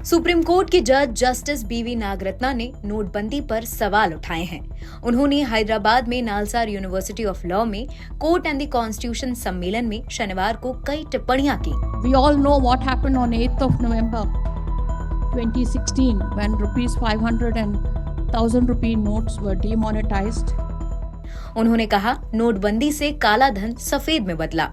Supreme court के जज justice बीवी नागरत्ना ने नोटबंदी पर सवाल उठाए हैं। उन्होंने हैदराबाद में नालसार यूनिवर्सिटी ऑफ लॉ में कोर्ट एंड द कॉन्स्टिट्यूशन सम्मेलन में शनिवार को कई टिप्पणियां की। We all know what happened on 8th of November 2016 when rupees 500 and 1000 rupee notes were demonetized. उन्होंने कहा, नोटबंदी से काला धन सफेद में बदला।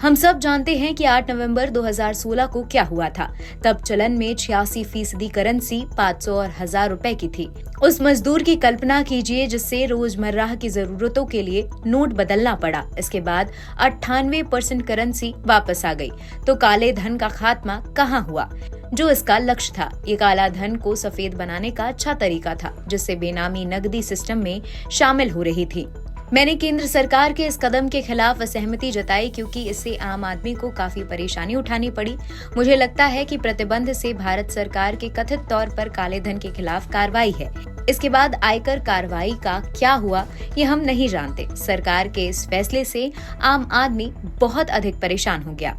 हम सब जानते हैं कि 8 नवंबर 2016 को क्या हुआ था। तब चलन में 86% करेंसी 500 और 1000 रुपए की थी। उस मजदूर की कल्पना कीजिए जिससे रोजमर्रा की जरूरतों के लिए नोट बदलना पड़ा। इसके बाद 98% करेंसी वापस आ गई। तो काले धन का खात्मा कहाँ हुआ, जो इसका लक्ष्य था। ये काला धन को सफेद बनाने का अच्छा तरीका था, जिससे बेनामी नकदी सिस्टम में शामिल हो रही थी। मैंने केंद्र सरकार के इस कदम के खिलाफ असहमति जताई क्योंकि इससे आम आदमी को काफी परेशानी उठानी पड़ी। मुझे लगता है कि प्रतिबंध से भारत सरकार के कथित तौर पर काले धन के खिलाफ कार्रवाई है। इसके बाद आयकर कार्रवाई का क्या हुआ ये हम नहीं जानते। सरकार के इस फैसले से आम आदमी बहुत अधिक परेशान हो गया।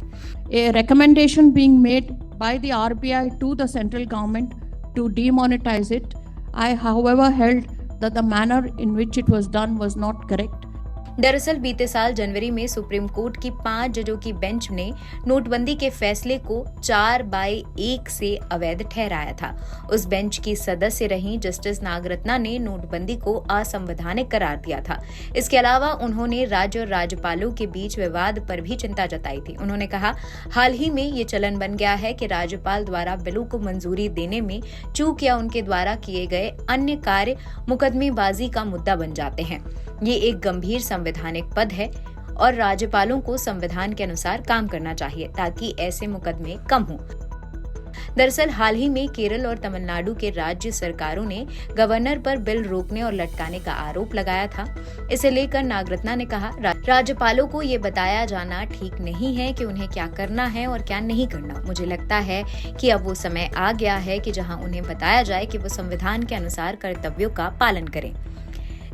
A recommendation being made by the RBI to the central government to demonetize it. I, however, held that the manner in which it was done was not correct. दरअसल बीते साल जनवरी में सुप्रीम कोर्ट की 5 जजों की बेंच ने नोटबंदी के फैसले को 4/1 से अवैध ठहराया था। उस बेंच की सदस्य रहीं जस्टिस नागरत्ना ने नोटबंदी को असंवैधानिक करार दिया था। इसके अलावा उन्होंने राज्य और राज्यपालों के बीच विवाद पर भी चिंता जताई थी। उन्होंने कहा, हाल ही में ये चलन बन गया है कि राज्यपाल द्वारा बिलों को मंजूरी देने में चूक या उनके द्वारा किए गए अन्य कार्य मुकदमेबाजी का मुद्दा बन जाते हैं। ये एक गंभीर संवैधानिक पद है और राज्यपालों को संविधान के अनुसार काम करना चाहिए ताकि ऐसे मुकदमे कम हों। दरअसल हाल ही में केरल और तमिलनाडु के राज्य सरकारों ने गवर्नर पर बिल रोकने और लटकाने का आरोप लगाया था। इसे लेकर नागरत्ना ने कहा, राज्यपालों को ये बताया जाना ठीक नहीं है कि उन्हें क्या करना है और क्या नहीं करना। मुझे लगता है कि अब वो समय आ गया है कि जहां उन्हें बताया जाए कि वो संविधान के अनुसार कर्तव्यों का पालन करें।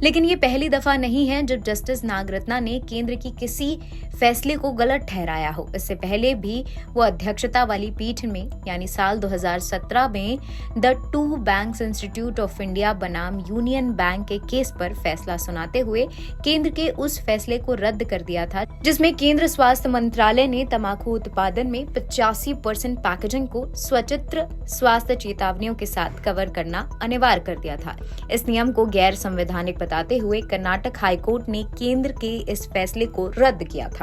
लेकिन ये पहली दफा नहीं है जब जस्टिस नागरत्ना ने केंद्र की किसी फैसले को गलत ठहराया हो। इससे पहले भी वो अध्यक्षता वाली पीठ में यानी साल 2017 में the two banks institute of India बनाम यूनियन बैंक के केस पर फैसला सुनाते हुए केंद्र के उस फैसले को रद्द कर दिया था, जिसमें केंद्र स्वास्थ्य मंत्रालय ने तंबाकू उत्पादन में 85% पैकेजिंग को स्वचित्र स्वास्थ्य चेतावनियों के साथ कवर करना अनिवार्य कर दिया था। इस नियम को गैर संवैधानिक बताते हुए कर्नाटक हाईकोर्ट ने केंद्र के इस फैसले को रद्द किया था।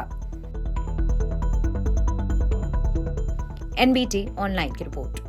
NBT ऑनलाइन की रिपोर्ट।